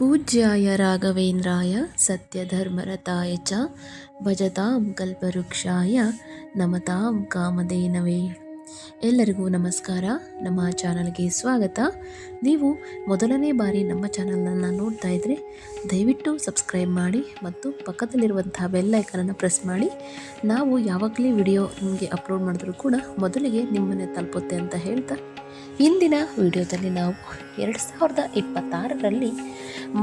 ಪೂಜ್ಯಾಯ ರಾಘವೇಂದ್ರಾಯ ಸತ್ಯಧರ್ಮರತಾಯ ಚ ಭಜತಾಂ ಕಲ್ಪವೃಕ್ಷಾಯ ನಮತಾಂ ಕಾಮಧೇನವೇ. ಎಲ್ಲರಿಗೂ ನಮಸ್ಕಾರ. ನಮ್ಮ ಚಾನಲ್ಗೆ ಸ್ವಾಗತ. ನೀವು ಮೊದಲನೇ ಬಾರಿ ನಮ್ಮ ಚಾನಲನ್ನು ನೋಡ್ತಾ ಇದ್ದರೆ ದಯವಿಟ್ಟು ಸಬ್ಸ್ಕ್ರೈಬ್ ಮಾಡಿ ಮತ್ತು ಪಕ್ಕದಲ್ಲಿರುವಂತಹ ಬೆಲ್ ಐಕನನ್ನು ಪ್ರೆಸ್ ಮಾಡಿ. ನಾವು ಯಾವಾಗಲೇ ವಿಡಿಯೋ ನಿಮಗೆ ಅಪ್ಲೋಡ್ ಮಾಡಿದ್ರೂ ಕೂಡ ಮೊದಲಿಗೆ ನಿಮ್ಮನ್ನೇ ತಲುಪುತ್ತೆ ಅಂತ ಹೇಳ್ತಾ, ಇಂದಿನ ವಿಡಿಯೋದಲ್ಲಿ ನಾವು 2026ರಲ್ಲಿ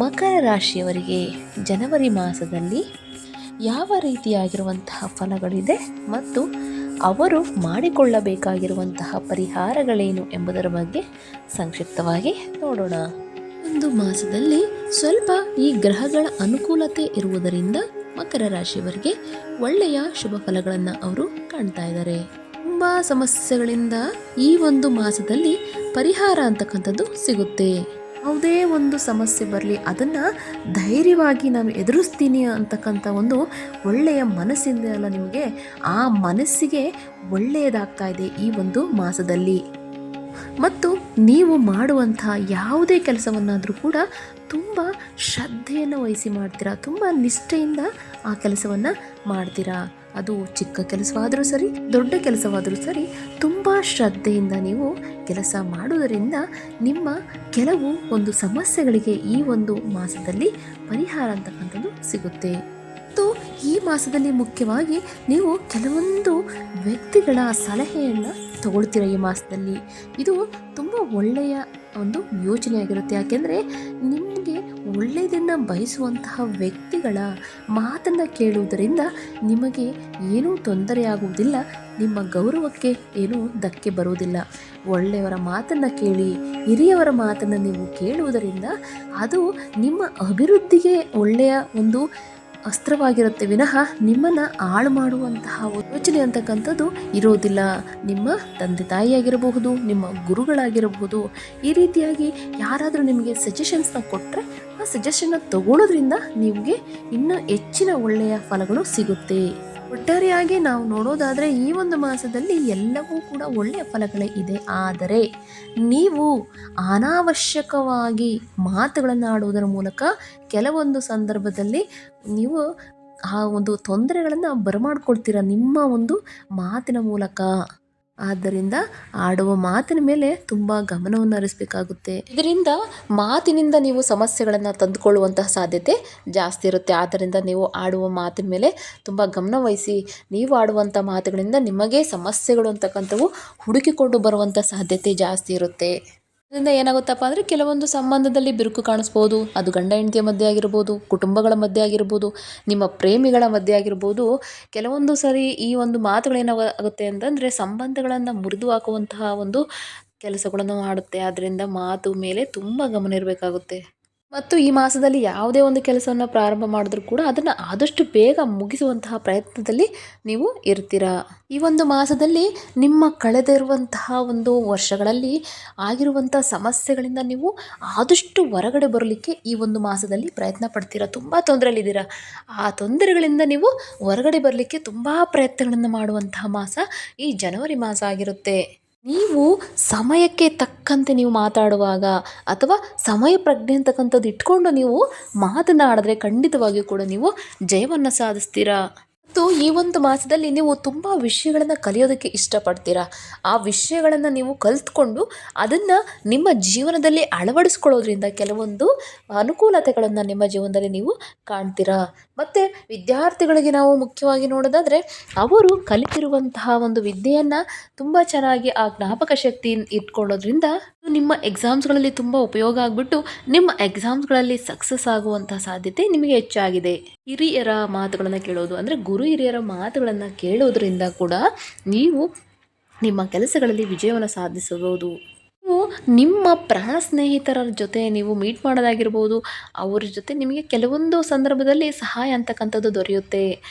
ಮಕರ ರಾಶಿಯವರಿಗೆ ಜನವರಿ ಮಾಸದಲ್ಲಿ ಯಾವ ರೀತಿಯಾಗಿರುವಂತಹ ಫಲಗಳಿದೆ ಮತ್ತು ಅವರು ಮಾಡಿಕೊಳ್ಳಬೇಕಾಗಿರುವಂತಹ ಪರಿಹಾರಗಳೇನು ಎಂಬುದರ ಬಗ್ಗೆ ಸಂಕ್ಷಿಪ್ತವಾಗಿ ನೋಡೋಣ. ಒಂದು ಮಾಸದಲ್ಲಿ ಸ್ವಲ್ಪ ಈ ಗ್ರಹಗಳ ಅನುಕೂಲತೆ ಇರುವುದರಿಂದ ಮಕರ ರಾಶಿಯವರಿಗೆ ಒಳ್ಳೆಯ ಶುಭ ಫಲಗಳನ್ನು ಅವರು ಕಾಣ್ತಾ ಇದ್ದಾರೆ. ತುಂಬ ಸಮಸ್ಯೆಗಳಿಂದ ಈ ಒಂದು ಮಾಸದಲ್ಲಿ ಪರಿಹಾರ ಅಂತಕ್ಕಂಥದ್ದು ಸಿಗುತ್ತೆ. ಯಾವುದೇ ಒಂದು ಸಮಸ್ಯೆ ಬರಲಿ ಅದನ್ನು ಧೈರ್ಯವಾಗಿ ನಾನು ಎದುರಿಸ್ತೀನಿ ಅಂತಕ್ಕಂಥ ಒಂದು ಒಳ್ಳೆಯ ಮನಸ್ಸಿಂದ ಅಲ್ಲ, ನಿಮಗೆ ಆ ಮನಸ್ಸಿಗೆ ಒಳ್ಳೆಯದಾಗ್ತಾ ಇದೆ ಈ ಒಂದು ಮಾಸದಲ್ಲಿ. ಮತ್ತು ನೀವು ಮಾಡುವಂತಹ ಯಾವುದೇ ಕೆಲಸವನ್ನಾದರೂ ಕೂಡ ತುಂಬ ಶ್ರದ್ಧೆಯನ್ನು ವಹಿಸಿ ಮಾಡ್ತೀರಾ, ತುಂಬ ನಿಷ್ಠೆಯಿಂದ ಆ ಕೆಲಸವನ್ನು ಮಾಡ್ತೀರಾ. ಅದು ಚಿಕ್ಕ ಕೆಲಸವಾದರೂ ಸರಿ, ದೊಡ್ಡ ಕೆಲಸವಾದರೂ ಸರಿ, ತುಂಬ ಶ್ರದ್ಧೆಯಿಂದ ನೀವು ಕೆಲಸ ಮಾಡುವುದರಿಂದ ನಿಮ್ಮ ಕೆಲವು ಒಂದು ಸಮಸ್ಯೆಗಳಿಗೆ ಈ ಒಂದು ಮಾಸದಲ್ಲಿ ಪರಿಹಾರ ಅಂತಕ್ಕಂಥದ್ದು ಸಿಗುತ್ತೆ. ಮತ್ತು ಈ ಮಾಸದಲ್ಲಿ ಮುಖ್ಯವಾಗಿ ನೀವು ಕೆಲವೊಂದು ವ್ಯಕ್ತಿಗಳ ಸಲಹೆಯನ್ನು ತಗೊಳ್ತೀರ. ಈ ಮಾಸದಲ್ಲಿ ಇದು ತುಂಬ ಒಳ್ಳೆಯ ಒಂದು ಯೋಚನೆಯಾಗಿರುತ್ತೆ. ಯಾಕೆಂದರೆ ನಿಮಗೆ ಒಳ್ಳೆಯದನ್ನು ಬಯಸುವಂತಹ ವ್ಯಕ್ತಿಗಳ ಮಾತನ್ನು ಕೇಳುವುದರಿಂದ ನಿಮಗೆ ಏನೂ ತೊಂದರೆಯಾಗುವುದಿಲ್ಲ, ನಿಮ್ಮ ಗೌರವಕ್ಕೆ ಏನೂ ಧಕ್ಕೆ ಬರುವುದಿಲ್ಲ. ಒಳ್ಳೆಯವರ ಮಾತನ್ನು ಕೇಳಿ, ಹಿರಿಯವರ ಮಾತನ್ನು ನೀವು ಕೇಳುವುದರಿಂದ ಅದು ನಿಮ್ಮ ಅಭಿವೃದ್ಧಿಗೆ ಒಳ್ಳೆಯ ಒಂದು ಅಸ್ತ್ರವಾಗಿರುತ್ತೆ ವಿನಃ ನಿಮ್ಮನ್ನು ಹಾಳು ಮಾಡುವಂತಹ ಯೋಚನೆ ಅಂತಕ್ಕಂಥದ್ದು ಇರೋದಿಲ್ಲ. ನಿಮ್ಮ ತಂದೆ ತಾಯಿಯಾಗಿರಬಹುದು, ನಿಮ್ಮ ಗುರುಗಳಾಗಿರಬಹುದು, ಈ ರೀತಿಯಾಗಿ ಯಾರಾದರೂ ನಿಮಗೆ ಸಜೆಷನ್ಸ್ನ ಕೊಟ್ಟರೆ ಆ ಸಜೆಷನ್ನ ತಗೊಳ್ಳೋದ್ರಿಂದ ನಿಮಗೆ ಇನ್ನೂ ಹೆಚ್ಚಿನ ಒಳ್ಳೆಯ ಫಲಗಳು ಸಿಗುತ್ತೆ. ಒಟ್ಟಾರೆಯಾಗಿ ನಾವು ನೋಡೋದಾದರೆ ಈ ಒಂದು ಮಾಸದಲ್ಲಿ ಎಲ್ಲವೂ ಕೂಡ ಒಳ್ಳೆಯ ಫಲಗಳೇ ಇದೆ. ಆದರೆ ನೀವು ಅನಾವಶ್ಯಕವಾಗಿ ಮಾತುಗಳನ್ನು ಆಡುವುದರ ಮೂಲಕ ಕೆಲವೊಂದು ಸಂದರ್ಭದಲ್ಲಿ ನೀವು ಆ ಒಂದು ತೊಂದರೆಗಳನ್ನು ಬರಮಾಡ್ಕೊಳ್ತೀರ ನಿಮ್ಮ ಒಂದು ಮಾತಿನ ಮೂಲಕ. ಆದ್ದರಿಂದ ಆಡುವ ಮಾತಿನ ಮೇಲೆ ತುಂಬ ಗಮನವನ್ನು ಹರಿಸಬೇಕಾಗುತ್ತೆ. ಇದರಿಂದ ಮಾತಿನಿಂದ ನೀವು ಸಮಸ್ಯೆಗಳನ್ನು ತಂದುಕೊಳ್ಳುವಂತಹ ಸಾಧ್ಯತೆ ಜಾಸ್ತಿ ಇರುತ್ತೆ. ಆದ್ದರಿಂದ ನೀವು ಆಡುವ ಮಾತಿನ ಮೇಲೆ ತುಂಬ ಗಮನ ವಹಿಸಿ. ನೀವು ಆಡುವಂಥ ಮಾತುಗಳಿಂದ ನಿಮಗೆ ಸಮಸ್ಯೆಗಳು ಅಂತಕ್ಕಂಥವು ಹುಡುಕಿಕೊಂಡು ಬರುವಂಥ ಸಾಧ್ಯತೆ ಜಾಸ್ತಿ ಇರುತ್ತೆ. ಇದರಿಂದ ಏನಾಗುತ್ತಪ್ಪ ಅಂದರೆ ಕೆಲವೊಂದು ಸಂಬಂಧದಲ್ಲಿ ಬಿರುಕು ಕಾಣಿಸ್ಬೋದು. ಅದು ಗಂಡ ಹೆಂಡತಿಯ ಮಧ್ಯೆ ಆಗಿರ್ಬೋದು, ಕುಟುಂಬಗಳ ಮಧ್ಯೆ ಆಗಿರ್ಬೋದು, ನಿಮ್ಮ ಪ್ರೇಮಿಗಳ ಮಧ್ಯೆ ಆಗಿರ್ಬೋದು. ಕೆಲವೊಂದು ಸರಿ ಈ ಒಂದು ಮಾತುಗಳೇನಾಗುತ್ತೆ ಅಂತಂದರೆ ಸಂಬಂಧಗಳನ್ನು ಮುರಿದು ಹಾಕುವಂತಹ ಒಂದು ಕೆಲಸಗಳನ್ನು ಮಾಡುತ್ತೆ. ಆದ್ದರಿಂದ ಮಾತು ಮೇಲೆ ತುಂಬ ಗಮನ ಇರಬೇಕಾಗುತ್ತೆ. ಮತ್ತು ಈ ಮಾಸದಲ್ಲಿ ಯಾವುದೇ ಒಂದು ಕೆಲಸವನ್ನು ಪ್ರಾರಂಭ ಮಾಡಿದ್ರೂ ಕೂಡ ಅದನ್ನು ಆದಷ್ಟು ಬೇಗ ಮುಗಿಸುವಂತಹ ಪ್ರಯತ್ನದಲ್ಲಿ ನೀವು ಇರ್ತೀರಾ. ಈ ಒಂದು ಮಾಸದಲ್ಲಿ ನಿಮ್ಮ ಕಳೆದಿರುವಂತಹ ಒಂದು ವರ್ಷಗಳಲ್ಲಿ ಆಗಿರುವಂಥ ಸಮಸ್ಯೆಗಳಿಂದ ನೀವು ಆದಷ್ಟು ಹೊರಗಡೆ ಬರಲಿಕ್ಕೆ ಈ ಒಂದು ಮಾಸದಲ್ಲಿ ಪ್ರಯತ್ನ ಪಡ್ತೀರಾ. ತುಂಬ ತೊಂದರೆಯಲ್ಲಿದ್ದೀರಾ. ಆ ತೊಂದರೆಗಳಿಂದ ನೀವು ಹೊರಗಡೆ ಬರಲಿಕ್ಕೆ ತುಂಬ ಪ್ರಯತ್ನಗಳನ್ನು ಮಾಡುವಂತಹ ಮಾಸ ಈ ಜನವರಿ ಮಾಸ ಆಗಿರುತ್ತೆ. ನೀವು ಸಮಯಕ್ಕೆ ತಕ್ಕಂತೆ ನೀವು ಮಾತಾಡುವಾಗ ಅಥವಾ ಸಮಯ ಪ್ರಜ್ಞೆ ಅಂತಕ್ಕಂಥದ್ದು ಇಟ್ಕೊಂಡು ನೀವು ಮಾತನಾಡಿದ್ರೆ ಖಂಡಿತವಾಗಿಯೂ ಕೂಡ ನೀವು ಜಯವನ್ನು ಸಾಧಿಸ್ತೀರಾ. ಮತ್ತು ಈ ಒಂದು ಮಾಸದಲ್ಲಿ ನೀವು ತುಂಬ ವಿಷಯಗಳನ್ನು ಕಲಿಯೋದಕ್ಕೆ ಇಷ್ಟಪಡ್ತೀರಾ. ಆ ವಿಷಯಗಳನ್ನು ನೀವು ಕಲಿತ್ಕೊಂಡು ಅದನ್ನು ನಿಮ್ಮ ಜೀವನದಲ್ಲಿ ಅಳವಡಿಸ್ಕೊಳ್ಳೋದ್ರಿಂದ ಕೆಲವೊಂದು ಅನುಕೂಲತೆಗಳನ್ನು ನಿಮ್ಮ ಜೀವನದಲ್ಲಿ ನೀವು ಕಾಣ್ತೀರಾ. ಮತ್ತು ವಿದ್ಯಾರ್ಥಿಗಳಿಗೆ ನಾವು ಮುಖ್ಯವಾಗಿ ನೋಡೋದಾದರೆ ಅವರು ಕಲಿತಿರುವಂತಹ ಒಂದು ವಿದ್ಯೆಯನ್ನು ತುಂಬ ಚೆನ್ನಾಗಿ ಆ ಜ್ಞಾಪಕ ಶಕ್ತಿ ಇಟ್ಕೊಳ್ಳೋದ್ರಿಂದ ನಿಮ್ಮ ಎಕ್ಸಾಮ್ಸ್ಗಳಲ್ಲಿ ತುಂಬ ಉಪಯೋಗ ಆಗಿಬಿಟ್ಟು ನಿಮ್ಮ ಎಕ್ಸಾಮ್ಸ್ಗಳಲ್ಲಿ ಸಕ್ಸಸ್ ಆಗುವಂಥ ಸಾಧ್ಯತೆ ನಿಮಗೆ ಹೆಚ್ಚಾಗಿದೆ. ಹಿರಿಯರ ಮಾತುಗಳನ್ನು ಕೇಳೋದು ಅಂದರೆ ಗುರು ಹಿರಿಯರ ಮಾತುಗಳನ್ನು ಕೇಳೋದ್ರಿಂದ ಕೂಡ ನೀವು ನಿಮ್ಮ ಕೆಲಸಗಳಲ್ಲಿ ವಿಜಯವನ್ನು ಸಾಧಿಸಬಹುದು. ನೀವು ನಿಮ್ಮ ಪ್ರಾಣ ಸ್ನೇಹಿತರ ಜೊತೆ ನೀವು ಮೀಟ್ ಮಾಡೋದಾಗಿರ್ಬೋದು, ಅವ್ರ ಜೊತೆ ನಿಮಗೆ ಕೆಲವೊಂದು ಸಂದರ್ಭದಲ್ಲಿ ಸಹಾಯ ಅಂತಕ್ಕಂಥದ್ದು ದೊರೆಯುತ್ತೆ.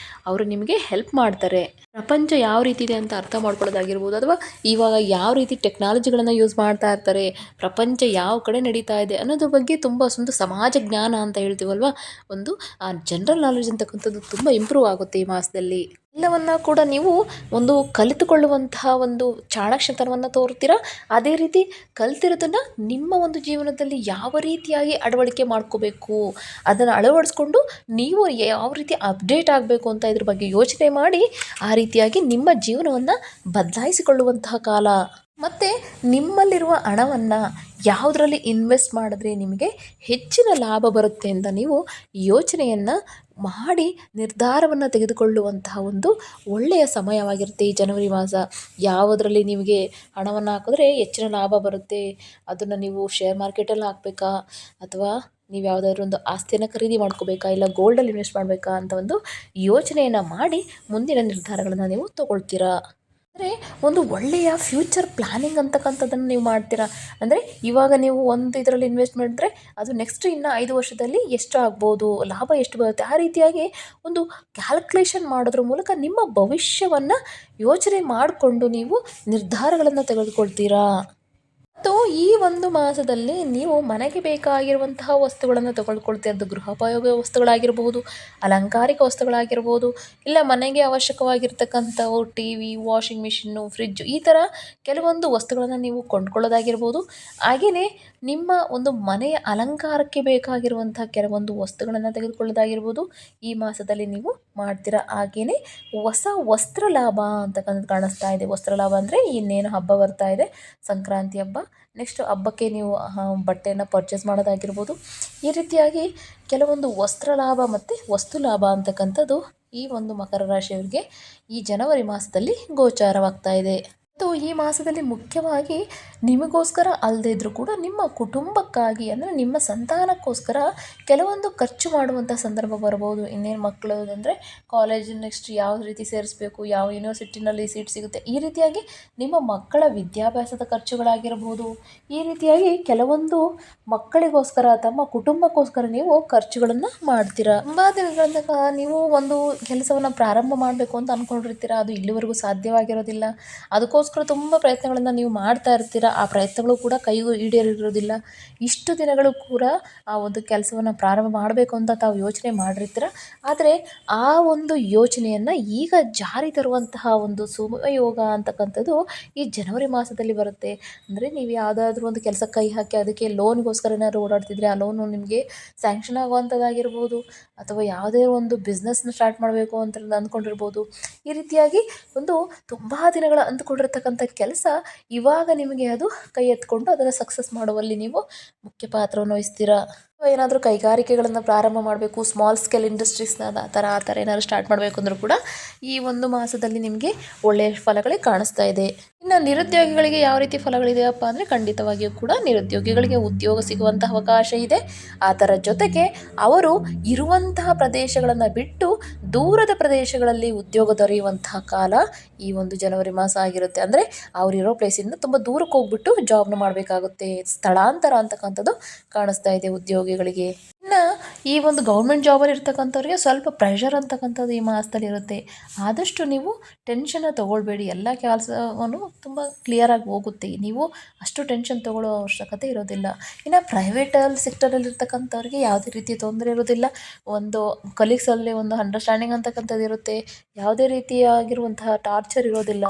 ಅವರು ನಿಮಗೆ ಹೆಲ್ಪ್ ಮಾಡ್ತಾರೆ. ಪ್ರಪಂಚ ಯಾವ ರೀತಿ ಇದೆ ಅಂತ ಅರ್ಥ ಮಾಡ್ಕೊಳ್ಳೋದಾಗಿರ್ಬೋದು, ಅಥವಾ ಇವಾಗ ಯಾವ ರೀತಿ ಟೆಕ್ನಾಲಜಿಗಳನ್ನು ಯೂಸ್ ಮಾಡ್ತಾ ಇರ್ತಾರೆ, ಪ್ರಪಂಚ ಯಾವ ಕಡೆ ನಡೀತಾ ಇದೆ ಅನ್ನೋದ್ರ ಬಗ್ಗೆ ತುಂಬ ಒಂದು ಸಮಾಜ ಜ್ಞಾನ ಅಂತ ಹೇಳ್ತೀವಲ್ವ, ಒಂದು ಜನರಲ್ ನಾಲೆಡ್ಜ್ ಅಂತಕ್ಕಂಥದ್ದು ತುಂಬ ಇಂಪ್ರೂವ್ ಆಗುತ್ತೆ ಈ ಮಾಸದಲ್ಲಿ. ಎಲ್ಲವನ್ನ ಕೂಡ ನೀವು ಒಂದು ಕಲಿತುಕೊಳ್ಳುವಂತಹ ಒಂದು ಚಾಣಾಕ್ಷತನವನ್ನು ತೋರ್ತೀರಾ. ಅದೇ ರೀತಿ ಕಲ್ತಿರೋದನ್ನು ನಿಮ್ಮ ಒಂದು ಜೀವನದಲ್ಲಿ ಯಾವ ರೀತಿಯಾಗಿ ಅಳವಡಿಕೆ ಮಾಡ್ಕೋಬೇಕು, ಅದನ್ನು ಅಳವಡಿಸ್ಕೊಂಡು ನೀವು ಯಾವ ರೀತಿ ಅಪ್ಡೇಟ್ ಆಗಬೇಕು ಅಂತ ಇದ್ರ ಬಗ್ಗೆ ಯೋಚನೆ ಮಾಡಿ ಆ ರೀತಿಯಾಗಿ ನಿಮ್ಮ ಜೀವನವನ್ನು ಬದಲಾಯಿಸಿಕೊಳ್ಳುವಂತಹ ಕಾಲ. ಮತ್ತು ನಿಮ್ಮಲ್ಲಿರುವ ಹಣವನ್ನು ಯಾವುದರಲ್ಲಿ ಇನ್ವೆಸ್ಟ್ ಮಾಡಿದ್ರೆ ನಿಮಗೆ ಹೆಚ್ಚಿನ ಲಾಭ ಬರುತ್ತೆ ಅಂತ ನೀವು ಯೋಚನೆಯನ್ನು ಮಾಡಿ ನಿರ್ಧಾರವನ್ನು ತೆಗೆದುಕೊಳ್ಳುವಂತಹ ಒಂದು ಒಳ್ಳೆಯ ಸಮಯವಾಗಿರುತ್ತೆ ಈ ಜನವರಿ ಮಾಸ. ಯಾವುದರಲ್ಲಿ ನಿಮಗೆ ಹಣವನ್ನು ಹಾಕಿದ್ರೆ ಹೆಚ್ಚಿನ ಲಾಭ ಬರುತ್ತೆ, ಅದನ್ನು ನೀವು ಶೇರ್ ಮಾರ್ಕೆಟಲ್ಲಿ ಹಾಕಬೇಕಾ, ಅಥವಾ ನೀವು ಯಾವುದಾದ್ರೂ ಒಂದು ಆಸ್ತಿಯನ್ನು ಖರೀದಿ ಮಾಡ್ಕೋಬೇಕಾ, ಇಲ್ಲ ಗೋಲ್ಡಲ್ಲಿ ಇನ್ವೆಸ್ಟ್ ಮಾಡಬೇಕಾ ಅಂತ ಒಂದು ಯೋಚನೆಯನ್ನು ಮಾಡಿ ಮುಂದಿನ ನಿರ್ಧಾರಗಳನ್ನು ನೀವು ತೊಗೊಳ್ತೀರಾ. ಅಂದರೆ ಒಂದು ಒಳ್ಳೆಯ ಫ್ಯೂಚರ್ ಪ್ಲ್ಯಾನಿಂಗ್ ಅಂತಕ್ಕಂಥದ್ದನ್ನು ನೀವು ಮಾಡ್ತೀರಾ. ಅಂದರೆ ಇವಾಗ ನೀವು ಒಂದು ಇದರಲ್ಲಿ ಇನ್ವೆಸ್ಟ್ ಮಾಡಿದ್ರೆ ಅದು ನೆಕ್ಸ್ಟ್ ಇನ್ನು 5 ವರ್ಷದಲ್ಲಿ ಎಷ್ಟು ಆಗ್ಬೋದು, ಲಾಭ ಎಷ್ಟು ಬರುತ್ತೆ, ಆ ರೀತಿಯಾಗಿ ಒಂದು ಕ್ಯಾಲ್ಕುಲೇಷನ್ ಮಾಡೋದ್ರ ಮೂಲಕ ನಿಮ್ಮ ಭವಿಷ್ಯವನ್ನು ಯೋಚನೆ ಮಾಡಿಕೊಂಡು ನೀವು ನಿರ್ಧಾರಗಳನ್ನು ತೆಗೆದುಕೊಳ್ತೀರಾ. ಮತ್ತು ಈ ಒಂದು ಮಾಸದಲ್ಲಿ ನೀವು ಮನೆಗೆ ಬೇಕಾಗಿರುವಂತಹ ವಸ್ತುಗಳನ್ನು ತೆಗೆದುಕೊಳ್ತೀರ. ಅದು ಗೃಹೋಪಯೋಗ ವಸ್ತುಗಳಾಗಿರ್ಬೋದು, ಅಲಂಕಾರಿಕ ವಸ್ತುಗಳಾಗಿರ್ಬೋದು, ಇಲ್ಲ ಮನೆಗೆ ಅವಶ್ಯಕವಾಗಿರ್ತಕ್ಕಂಥವು T V, washing machine, fridge, ಈ ಥರ ಕೆಲವೊಂದು ವಸ್ತುಗಳನ್ನು ನೀವು ಕೊಂಡ್ಕೊಳ್ಳೋದಾಗಿರ್ಬೋದು. ಹಾಗೆಯೇ ನಿಮ್ಮ ಒಂದು ಮನೆಯ ಅಲಂಕಾರಕ್ಕೆ ಬೇಕಾಗಿರುವಂಥ ಕೆಲವೊಂದು ವಸ್ತುಗಳನ್ನು ತೆಗೆದುಕೊಳ್ಳೋದಾಗಿರ್ಬೋದು ಈ ಮಾಸದಲ್ಲಿ ನೀವು ಮಾಡ್ತೀರಾ. ಹಾಗೆಯೇ ಹೊಸ ವಸ್ತ್ರ ಲಾಭ ಅಂತಕ್ಕಂಥದ್ದು ಕಾಣಿಸ್ತಾ ಇದೆ. ವಸ್ತ್ರ ಲಾಭ ಅಂದರೆ ಇನ್ನೇನು ಹಬ್ಬ ಬರ್ತಾ ಇದೆ, ಸಂಕ್ರಾಂತಿ ಹಬ್ಬ. ನೆಕ್ಸ್ಟ್ ಹಬ್ಬಕ್ಕೆ ನೀವು ಬಟ್ಟೆಯನ್ನು ಪರ್ಚೇಸ್ ಮಾಡೋದಾಗಿರ್ಬೋದು. ಈ ರೀತಿಯಾಗಿ ಕೆಲವೊಂದು ವಸ್ತ್ರ ಲಾಭ ಮತ್ತು ವಸ್ತು ಲಾಭ ಅಂತಕ್ಕಂಥದ್ದು ಈ ಒಂದು ಮಕರ ರಾಶಿಯವರಿಗೆ ಈ ಜನವರಿ ಮಾಸದಲ್ಲಿ ಗೋಚಾರವಾಗ್ತಾ ಇದೆ. ಮತ್ತು ಈ ಮಾಸದಲ್ಲಿ ಮುಖ್ಯವಾಗಿ ನಿಮಗೋಸ್ಕರ ಅಲ್ಲದೇ ಇದ್ದರೂ ಕೂಡ ನಿಮ್ಮ ಕುಟುಂಬಕ್ಕಾಗಿ, ಅಂದರೆ ನಿಮ್ಮ ಸಂತಾನಕ್ಕೋಸ್ಕರ ಕೆಲವೊಂದು ಖರ್ಚು ಮಾಡುವಂಥ ಸಂದರ್ಭ ಬರ್ಬೋದು. ಇನ್ನೇನು ಮಕ್ಕಳು ಅಂದರೆ ಕಾಲೇಜ್ ನೆಕ್ಸ್ಟ್ ಯಾವ ರೀತಿ ಸೇರಿಸ್ಬೇಕು, ಯಾವ ಯೂನಿವರ್ಸಿಟಿನಲ್ಲಿ ಸೀಟ್ ಸಿಗುತ್ತೆ, ಈ ರೀತಿಯಾಗಿ ನಿಮ್ಮ ಮಕ್ಕಳ ವಿದ್ಯಾಭ್ಯಾಸದ ಖರ್ಚುಗಳಾಗಿರ್ಬೋದು. ಈ ರೀತಿಯಾಗಿ ಕೆಲವೊಂದು ಮಕ್ಕಳಿಗೋಸ್ಕರ, ತಮ್ಮ ಕುಟುಂಬಕ್ಕೋಸ್ಕರ ನೀವು ಖರ್ಚುಗಳನ್ನು ಮಾಡ್ತೀರಾ. ತುಂಬ ದಿನಗಳಿಂದ ನೀವು ಒಂದು ಕೆಲಸವನ್ನು ಪ್ರಾರಂಭ ಮಾಡಬೇಕು ಅಂತ ಅಂದ್ಕೊಂಡಿರ್ತೀರ, ಅದು ಇಲ್ಲಿವರೆಗೂ ಸಾಧ್ಯವಾಗಿರೋದಿಲ್ಲ. ಅದಕ್ಕೋಸ್ಕರ ತುಂಬ ಪ್ರಯತ್ನಗಳನ್ನು ನೀವು ಮಾಡ್ತಾ ಇರ್ತೀರ, ಆ ಪ್ರಯತ್ನಗಳು ಕೂಡ ಕೈಗೂ ಈಡೇರಿರೋದಿಲ್ಲ. ಇಷ್ಟು ದಿನಗಳು ಕೂಡ ಆ ಒಂದು ಕೆಲಸವನ್ನು ಪ್ರಾರಂಭ ಮಾಡಬೇಕು ಅಂತ ತಾವು ಯೋಚನೆ ಮಾಡಿರ್ತೀರ. ಆದರೆ ಆ ಒಂದು ಯೋಚನೆಯನ್ನು ಈಗ ಜಾರಿ ತರುವಂತಹ ಒಂದು ಸುಮಯೋಗ ಅಂತಕ್ಕಂಥದ್ದು ಈ ಜನವರಿ ಮಾಸದಲ್ಲಿ ಬರುತ್ತೆ. ಅಂದರೆ ನೀವು ಯಾವುದಾದ್ರೂ ಒಂದು ಕೆಲಸ ಕೈ ಹಾಕಿ ಅದಕ್ಕೆ ಲೋನ್ಗೋಸ್ಕರ ಏನಾದ್ರು ಓಡಾಡ್ತಿದ್ರೆ ಆ ಲೋನು ನಿಮಗೆ ಸ್ಯಾಂಕ್ಷನ್ ಆಗುವಂಥದ್ದಾಗಿರ್ಬೋದು, ಅಥವಾ ಯಾವುದೇ ಒಂದು ಬಿಸ್ನೆಸ್ನ ಸ್ಟಾರ್ಟ್ ಮಾಡಬೇಕು ಅಂತ ಅಂದ್ಕೊಂಡಿರ್ಬೋದು. ಈ ರೀತಿಯಾಗಿ ಒಂದು ತುಂಬ ದಿನಗಳ ಅಂದ್ಕೊಂಡಿರ್ತಕ್ಕಂಥ ಕೆಲಸ ಇವಾಗ ನಿಮಗೆ ಅದು ಕೈ ಎತ್ಕೊಂಡು ಅದನ್ನು ಸಕ್ಸಸ್ ಮಾಡುವಲ್ಲಿ ನೀವು ಮುಖ್ಯ ಪಾತ್ರವನ್ನು ವಹಿಸ್ತೀರಾ. ಏನಾದರೂ ಕೈಗಾರಿಕೆಗಳನ್ನು ಪ್ರಾರಂಭ ಮಾಡಬೇಕು, ಸ್ಮಾಲ್ ಸ್ಕೇಲ್ ಇಂಡಸ್ಟ್ರೀಸ್ನ ಆ ಥರ ಏನಾದರೂ ಸ್ಟಾರ್ಟ್ ಮಾಡಬೇಕು ಅಂದರೂ ಕೂಡ ಈ ಒಂದು ಮಾಸದಲ್ಲಿ ನಿಮಗೆ ಒಳ್ಳೆಯ ಫಲಗಳೇ ಕಾಣಿಸ್ತಾ ಇದೆ. ಇನ್ನು ನಿರುದ್ಯೋಗಿಗಳಿಗೆ ಯಾವ ರೀತಿ ಫಲಗಳಿದೆಯಪ್ಪ ಅಂದರೆ ಖಂಡಿತವಾಗಿಯೂ ಕೂಡ ನಿರುದ್ಯೋಗಿಗಳಿಗೆ ಉದ್ಯೋಗ ಸಿಗುವಂತಹ ಅವಕಾಶ ಇದೆ. ಅದರ ಜೊತೆಗೆ ಅವರು ಇರುವಂತಹ ಪ್ರದೇಶಗಳನ್ನು ಬಿಟ್ಟು ದೂರದ ಪ್ರದೇಶಗಳಲ್ಲಿ ಉದ್ಯೋಗ ದೊರೆಯುವಂತಹ ಕಾಲ ಈ ಒಂದು ಜನವರಿ ಮಾಸ ಆಗಿರುತ್ತೆ. ಅಂದರೆ ಅವರಿರೋ ಪ್ಲೇಸಿಂದ ತುಂಬ ದೂರಕ್ಕೆ ಹೋಗ್ಬಿಟ್ಟು ಜಾಬ್ನ ಮಾಡಬೇಕಾಗುತ್ತೆ. ಸ್ಥಳಾಂತರ ಅಂತಕ್ಕಂಥದ್ದು ಕಾಣಿಸ್ತಾ ಇದೆ ಉದ್ಯೋಗಿಗಳಿಗೆ. ಇನ್ನು ಈ ಒಂದು ಗೌರ್ಮೆಂಟ್ ಜಾಬಲ್ಲಿ ಇರ್ತಕ್ಕಂಥವ್ರಿಗೆ ಸ್ವಲ್ಪ ಪ್ರೆಷರ್ ಅಂತಕ್ಕಂಥದ್ದು ಈ ಮಾಸದಲ್ಲಿ ಇರುತ್ತೆ. ಆದಷ್ಟು ನೀವು ಟೆನ್ಷನ್ನ ತೊಗೊಳ್ಬೇಡಿ, ಎಲ್ಲ ಕೆಲಸವನ್ನು ತುಂಬ ಕ್ಲಿಯರಾಗಿ ಹೋಗುತ್ತೆ. ನೀವು ಅಷ್ಟು ಟೆನ್ಷನ್ ತೊಗೊಳ್ಳೋ ಅವಶ್ಯಕತೆ ಇರೋದಿಲ್ಲ. ಇನ್ನು ಪ್ರೈವೇಟಲ್ಲಿ ಸೆಕ್ಟರಲ್ಲಿ ಇರ್ತಕ್ಕಂಥವ್ರಿಗೆ ಯಾವುದೇ ರೀತಿ ತೊಂದರೆ ಇರೋದಿಲ್ಲ. ಒಂದು ಕಲೀಗ್ಸಲ್ಲಿ ಒಂದು ಅಂಡರ್ಸ್ಟ್ಯಾಂಡಿಂಗ್ ಅಂತಕ್ಕಂಥದ್ದು ಇರುತ್ತೆ. ಯಾವುದೇ ರೀತಿಯಾಗಿರುವಂತಹ ಟಾರ್ಚರ್ ಇರೋದಿಲ್ಲ.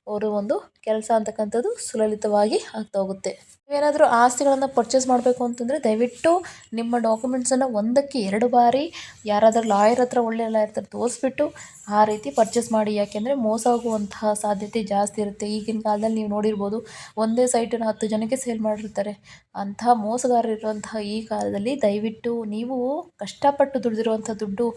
ಅವರು ಒಂದು ಕೆಲಸ ಅಂತಕ್ಕಂಥದ್ದು ಸುಲಲಿತವಾಗಿ ಆಗ್ತಾ ಹೋಗುತ್ತೆ. ನೀವೇನಾದರೂ ಆಸ್ತಿಗಳನ್ನು ಪರ್ಚೇಸ್ ಮಾಡಬೇಕು ಅಂತಂದರೆ ದಯವಿಟ್ಟು ನಿಮ್ಮ ಡಾಕ್ಯುಮೆಂಟ್ಸನ್ನು 1ಕ್ಕೆ 2 ಬಾರಿ ಯಾರಾದರೂ ಲಾಯರ್ ಹತ್ರ, ಒಳ್ಳೆಯ ಲಾಯರ್ ಹತ್ರ ತೋರಿಸ್ಬಿಟ್ಟು ಆ ರೀತಿ ಪರ್ಚೇಸ್ ಮಾಡಿ. ಯಾಕೆಂದರೆ ಮೋಸ ಹೋಗುವಂತಹ ಸಾಧ್ಯತೆ ಜಾಸ್ತಿ ಇರುತ್ತೆ. ಈಗಿನ ಕಾಲದಲ್ಲಿ ನೀವು ನೋಡಿರ್ಬೋದು, ಒಂದೇ ಸೈಟನ್ನು 10 ಜನಕ್ಕೆ ಸೇಲ್ ಮಾಡಿರ್ತಾರೆ. ಅಂತಹ ಮೋಸಗಾರರಿರುವಂತಹ ಈ ಕಾಲದಲ್ಲಿ ದಯವಿಟ್ಟು ನೀವು ಕಷ್ಟಪಟ್ಟು ದುಡಿದಿರುವಂಥ ದುಡ್ಡು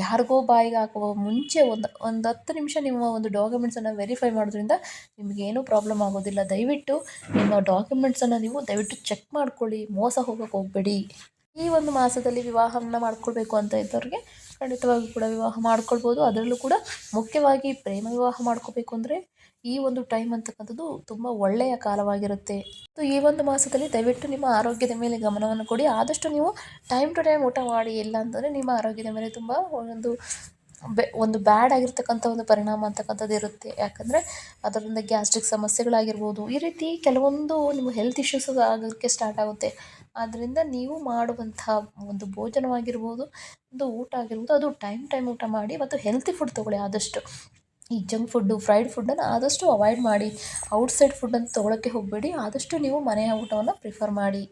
ಯಾರಿಗೋ ಬಾಯಿಗೆ ಹಾಕುವ ಮುಂಚೆ ಒಂದು 10 ನಿಮಿಷ ನಿಮ್ಮ ಒಂದು ಡಾಕ್ಯುಮೆಂಟ್ಸನ್ನು ವೆರಿಫೈ ಮಾಡೋದ್ರಿಂದ ನಿಮಗೇನೂ ಪ್ರಾಬ್ಲಮ್ ಆಗೋದಿಲ್ಲ. ದಯವಿಟ್ಟು ನಿಮ್ಮ ಡಾಕ್ಯುಮೆಂಟ್ಸನ್ನು ನೀವು ದಯವಿಟ್ಟು ಚೆಕ್ ಮಾಡ್ಕೊಳ್ಳಿ, ಮೋಸ ಹೋಗೋಕ್ಕೆ ಹೋಗಬೇಡಿ. ಈ ಒಂದು ಮಾಸದಲ್ಲಿ ವಿವಾಹವನ್ನು ಮಾಡ್ಕೊಳ್ಬೇಕು ಅಂತ ಇದ್ದವ್ರಿಗೆ ಖಂಡಿತವಾಗಿ ಕೂಡ ವಿವಾಹ ಮಾಡ್ಕೊಳ್ಬೋದು. ಅದರಲ್ಲೂ ಕೂಡ ಮುಖ್ಯವಾಗಿ ಪ್ರೇಮ ವಿವಾಹ ಮಾಡ್ಕೋಬೇಕು ಅಂದರೆ ಈ ಒಂದು ಟೈಮ್ ಅಂತಕ್ಕಂಥದ್ದು ತುಂಬ ಒಳ್ಳೆಯ ಕಾಲವಾಗಿರುತ್ತೆ. ಸೊ ಈ ಒಂದು ಮಾಸದಲ್ಲಿ ದಯವಿಟ್ಟು ನಿಮ್ಮ ಆರೋಗ್ಯದ ಮೇಲೆ ಗಮನವನ್ನು ಕೊಡಿ. ಆದಷ್ಟು ನೀವು ಟೈಮ್ ಟು ಟೈಮ್ ಊಟ ಮಾಡಿ, ಇಲ್ಲ ಅಂತಂದರೆ ನಿಮ್ಮ ಆರೋಗ್ಯದ ಮೇಲೆ ತುಂಬ ಒಂದು ಬ್ಯಾಡ್ ಆಗಿರ್ತಕ್ಕಂಥ ಒಂದು ಪರಿಣಾಮ ಅಂತಕ್ಕಂಥದ್ದು ಇರುತ್ತೆ. ಯಾಕಂದರೆ ಅದರಿಂದ ಗ್ಯಾಸ್ಟ್ರಿಕ್ ಸಮಸ್ಯೆಗಳಾಗಿರ್ಬೋದು, ಈ ರೀತಿ ಕೆಲವೊಂದು ನಿಮ್ಮ ಹೆಲ್ತ್ ಇಶ್ಯೂಸ್ ಆಗೋಕ್ಕೆ ಸ್ಟಾರ್ಟ್ ಆಗುತ್ತೆ. ಆದ್ದರಿಂದ ನೀವು ಮಾಡುವಂತಹ ಒಂದು ಭೋಜನವಾಗಿರ್ಬೋದು, ಒಂದು ಊಟ ಆಗಿರ್ಬೋದು, ಅದು ಟೈಮ್ ಊಟ ಮಾಡಿ ಮತ್ತು ಹೆಲ್ತಿ ಫುಡ್ ತೊಗೊಳ್ಳಿ ಆದಷ್ಟು. ಈ ಜಂಕ್ ಫುಡ್ಡು, ಫ್ರೈಡ್ ಫುಡ್ಡನ್ನು ಆದಷ್ಟು ಅವಾಯ್ಡ್ ಮಾಡಿ. ಔಟ್ಸೈಡ್ ಫುಡ್ಡನ್ನು ತೊಗೊಳಕ್ಕೆ ಹೋಗಬೇಡಿ. ಆದಷ್ಟು ನೀವು ಮನೆಯ ಊಟವನ್ನು ಪ್ರಿಫರ್ ಮಾಡಿ.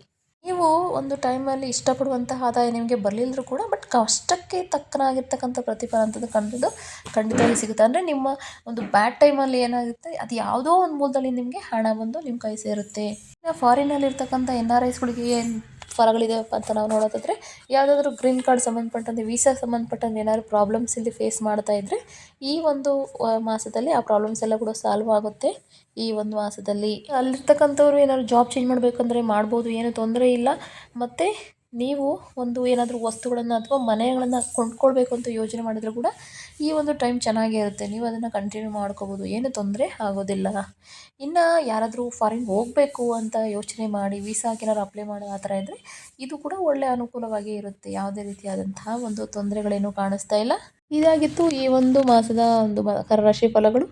ನೀವು ಒಂದು ಟೈಮಲ್ಲಿ ಇಷ್ಟಪಡುವಂತಹ ಆದಾಯ ನಿಮಗೆ ಬರಲಿಲ್ಲರೂ ಕೂಡ ಬಟ್ ಕಷ್ಟಕ್ಕೆ ತಕ್ಕನಾಗಿರ್ತಕ್ಕಂಥ ಪ್ರತಿಫಲ ಅಂತದ್ದು ಖಂಡಿತವಾಗಿ ಸಿಗುತ್ತೆ. ಅಂದರೆ ನಿಮ್ಮ ಒಂದು ಬ್ಯಾಡ್ ಟೈಮಲ್ಲಿ ಏನಾಗುತ್ತೆ, ಅದು ಯಾವುದೋ ಒಂದು ಮೂಲದಲ್ಲಿ ನಿಮಗೆ ಹಣ ಬಂದು ನಿಮ್ಮ ಕೈ ಸೇರುತ್ತೆ. ಫಾರಿನಲ್ಲಿರ್ತಕ್ಕಂಥ NRIಸ್ಗಳಿಗೆ ಏನು ಫಲಗಳಿದೆಯಪ್ಪ ಅಂತ ನಾವು ನೋಡೋದಾದರೆ, ಯಾವುದಾದ್ರೂ ಗ್ರೀನ್ ಕಾರ್ಡ್ ಸಂಬಂಧಪಟ್ಟಂತೆ, ವೀಸಾಗೆ ಸಂಬಂಧಪಟ್ಟಂತೆ ಏನಾದ್ರು ಪ್ರಾಬ್ಲಮ್ಸ್ ಇಲ್ಲಿ ಫೇಸ್ ಮಾಡ್ತಾ ಇದ್ದರೆ, ಈ ಒಂದು ಮಾಸದಲ್ಲಿ ಆ ಪ್ರಾಬ್ಲಮ್ಸ್ ಎಲ್ಲ ಕೂಡ ಸಾಲ್ವ್ ಆಗುತ್ತೆ. ಈ ಒಂದು ಮಾಸದಲ್ಲಿ ಅಲ್ಲಿರ್ತಕ್ಕಂಥವ್ರು ಏನಾದ್ರು ಜಾಬ್ ಚೇಂಜ್ ಮಾಡಬೇಕಂದ್ರೆ ಮಾಡ್ಬೋದು, ಏನು ತೊಂದರೆ ಇಲ್ಲ. ಮತ್ತು ನೀವು ಒಂದು ಏನಾದರೂ ವಸ್ತುಗಳನ್ನು ಅಥವಾ ಮನೆಗಳನ್ನು ಕೊಂಡ್ಕೊಳ್ಬೇಕು ಅಂತ ಯೋಚನೆ ಮಾಡಿದರೂ ಕೂಡ ಈ ಒಂದು ಟೈಮ್ ಚೆನ್ನಾಗೇ ಇರುತ್ತೆ. ನೀವು ಅದನ್ನು ಕಂಟಿನ್ಯೂ ಮಾಡ್ಕೋಬೋದು, ಏನು ತೊಂದರೆ ಆಗೋದಿಲ್ಲ. ಇನ್ನು ಯಾರಾದರೂ ಫಾರಿನ್ ಹೋಗಬೇಕು ಅಂತ ಯೋಚನೆ ಮಾಡಿ ವೀಸಾಗೆ ಏನಾದ್ರು ಅಪ್ಲೈ ಮಾಡೋ ಆ ಥರ ಇದ್ದರೆ, ಇದು ಕೂಡ ಒಳ್ಳೆಯ ಅನುಕೂಲವಾಗಿ ಇರುತ್ತೆ. ಯಾವುದೇ ರೀತಿಯಾದಂತಹ ಒಂದು ತೊಂದರೆಗಳೇನೂ ಕಾಣಿಸ್ತಾ ಇಲ್ಲ. ಇದಾಗಿತ್ತು ಈ ಒಂದು ಮಾಸದ ಒಂದು ಮಕರ ರಾಶಿ ಫಲಗಳು.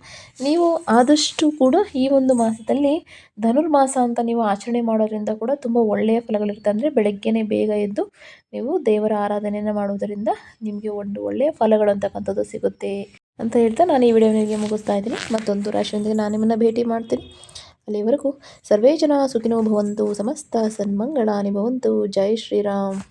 ನೀವು ಆದಷ್ಟು ಕೂಡ ಈ ಒಂದು ಮಾಸದಲ್ಲಿ ಧನುರ್ಮಾಸ ಅಂತ ನೀವು ಆಚರಣೆ ಮಾಡೋದ್ರಿಂದ ಕೂಡ ತುಂಬ ಒಳ್ಳೆಯ ಫಲಗಳಿರುತ್ತೆ. ಅಂದರೆ ಬೆಳಗ್ಗೆನೇ ಬೇಗ ಎದ್ದು ನೀವು ದೇವರ ಆರಾಧನೆಯನ್ನು ಮಾಡುವುದರಿಂದ ನಿಮಗೆ ಒಂದು ಒಳ್ಳೆಯ ಫಲಗಳು ಅಂತಕ್ಕಂಥದ್ದು ಸಿಗುತ್ತೆ ಅಂತ ಹೇಳ್ತಾ ನಾನು ಈ ವಿಡಿಯೋನಿಗೆ ಮುಗಿಸ್ತಾ ಇದ್ದೀನಿ. ಮತ್ತೊಂದು ರಾಶಿಯೊಂದಿಗೆ ನಾನು ನಿಮ್ಮನ್ನು ಭೇಟಿ ಮಾಡ್ತೀನಿ. ಅಲ್ಲಿವರೆಗೂ ಸರ್ವೇ ಜನ ಸುಖಿನೋ ಭವಂತು, ಸಮಸ್ತ ಸನ್ಮಂಗಳಾನಿ ಭವಂತು. ಜೈ ಶ್ರೀರಾಮ್.